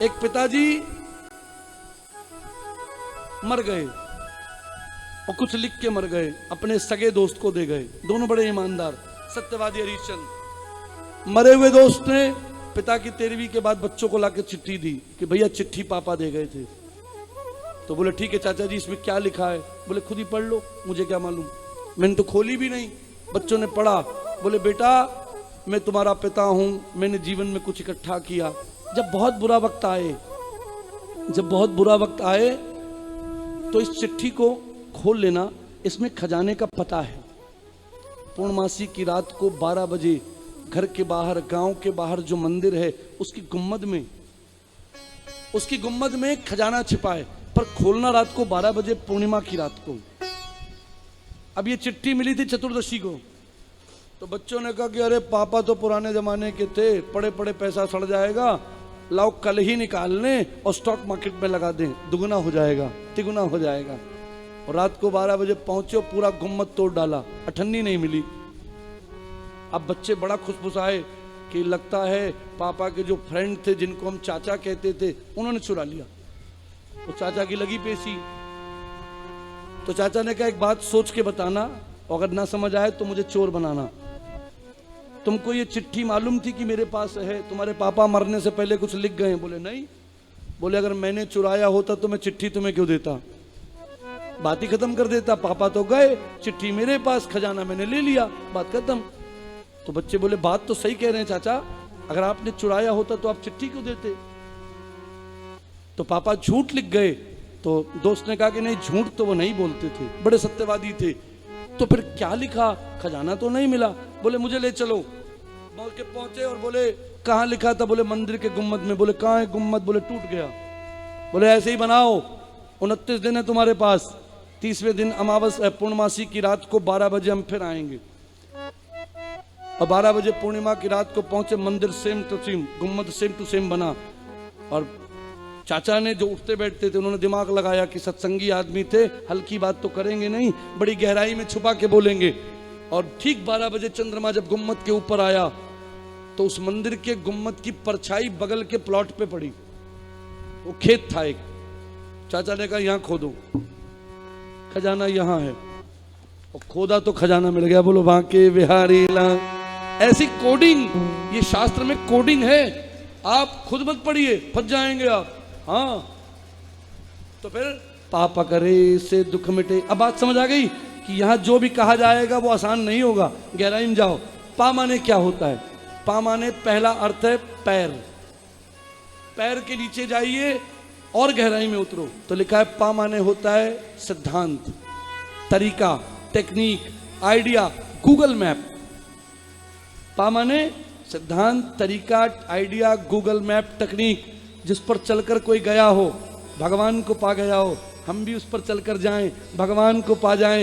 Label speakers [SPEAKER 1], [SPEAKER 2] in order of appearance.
[SPEAKER 1] एक पिताजी मर गए और कुछ लिख के मर गए, अपने सगे दोस्त को दे गए। दोनों बड़े ईमानदार सत्यवादी हरिश्चंद्र। मरे हुए दोस्त ने पिता की 13वीं के बाद बच्चों को लाके चिट्ठी दी कि भैया चिट्ठी पापा दे गए थे। तो बोले ठीक है चाचा जी, इसमें क्या लिखा है? बोले खुद ही पढ़ लो, मुझे क्या मालूम, मैंने तो खोली भी नहीं। बच्चों ने पढ़ा। बोले बेटा मैं तुम्हारा पिता हूं, मैंने जीवन में कुछ इकट्ठा किया। जब बहुत बुरा वक्त आए तो इस चिट्ठी को खोल लेना, इसमें खजाने का पता है। पूर्णमासी की रात को 12 बजे घर के बाहर, गांव के बाहर जो मंदिर है उसकी गुम्मद में खजाना छिपा है, पर खोलना रात को 12 बजे पूर्णिमा की रात को। अब ये चिट्ठी मिली थी चतुर्दशी को। तो बच्चों ने कहा कि अरे पापा तो पुराने जमाने के थे, पड़े पड़े पैसा सड़ जाएगा, लाओ कल ही निकाल लें और स्टॉक मार्केट में लगा दें, दुगना हो जाएगा, तिगुना हो जाएगा। और रात को 12 बजे पहुंचे, पूरा गुम्मद तोड़ डाला, अठन्नी नहीं मिली। अब बच्चे बड़ा खुशफुसाए कि लगता है पापा के जो फ्रेंड थे जिनको हम चाचा कहते थे उन्होंने चुरा लिया। तो चाचा की लगी पेशी। तो चाचा ने कहा एक बात सोच के बताना, और अगर ना समझ आए तो मुझे चोर बनाना। तुमको ये चिट्ठी मालूम थी कि मेरे पास है? तुम्हारे पापा मरने से पहले कुछ लिख गए? बोले नहीं। बोले अगर मैंने चुराया होता तो मैं चिट्ठी तुम्हें क्यों देता, बात ही खत्म कर देता। पापा तो गए, चिट्ठी मेरे पास, खजाना मैंने ले लिया, बात खत्म। तो बच्चे बोले बात तो सही कह रहे हैं चाचा, अगर आपने चुराया होता तो आप चिट्ठी क्यों देते? तो पापा झूठ लिख गए। तो दोस्त ने कहा कि नहीं, झूठ तो वो नहीं बोलते थे, बड़े सत्यवादी थे। तो फिर क्या लिखा? खजाना तो नहीं मिला। बोले मुझे ले चलो। बोल के पहुंचे और बोले कहाँ लिखा था? बोले मंदिर के गुम्मद में। बोले कहाँ है गुम्मद? बोले टूट गया। बोले ऐसे ही बनाओ, 29 दिन है तुम्हारे पास, 30वें दिन अमावस पूर्णमासी की रात को 12 बजे हम फिर आएंगे। और 12 बजे पूर्णिमा की रात को पहुंचे, मंदिर सेम टू सेम, गुम्मद सेम टू सेम बना। और चाचा ने जो उठते बैठते थे उन्होंने दिमाग लगाया कि सत्संगी आदमी थे, हल्की बात तो करेंगे नहीं, बड़ी गहराई में छुपा के बोलेंगे। और ठीक 12 बजे चंद्रमा जब गुम्मद के ऊपर आया तो उस मंदिर के गुम्मद की परछाई बगल के प्लॉट पे पड़ी। वो खेत था एक। चाचा ने कहा यहां खोदो, खजाना यहां है। और खोदा तो खजाना मिल गया। बोलो बांके बिहारी लाल। ऐसी कोडिंग, ये शास्त्र में कोडिंग है, आप खुद मत पढ़िए, फंस जाएंगे आप। हाँ तो फिर पापा करे से दुख मिटे। अब बात समझ आ गई कि यहां जो भी कहा जाएगा वो आसान नहीं होगा, गहराई में जाओ। पा माने क्या होता है? पा माने पहला अर्थ है पैर। पैर के नीचे जाइए और गहराई में उतरो तो लिखा है पा माने होता है सिद्धांत, तरीका, टेक्निक, आइडिया, गूगल मैप। पा माने सिद्धांत, तरीका, आइडिया, गूगल मैप, टेक्निक। जिस पर चलकर कोई गया हो, भगवान को पा गया हो, हम भी उस पर चलकर जाएं, भगवान को पा जाएं।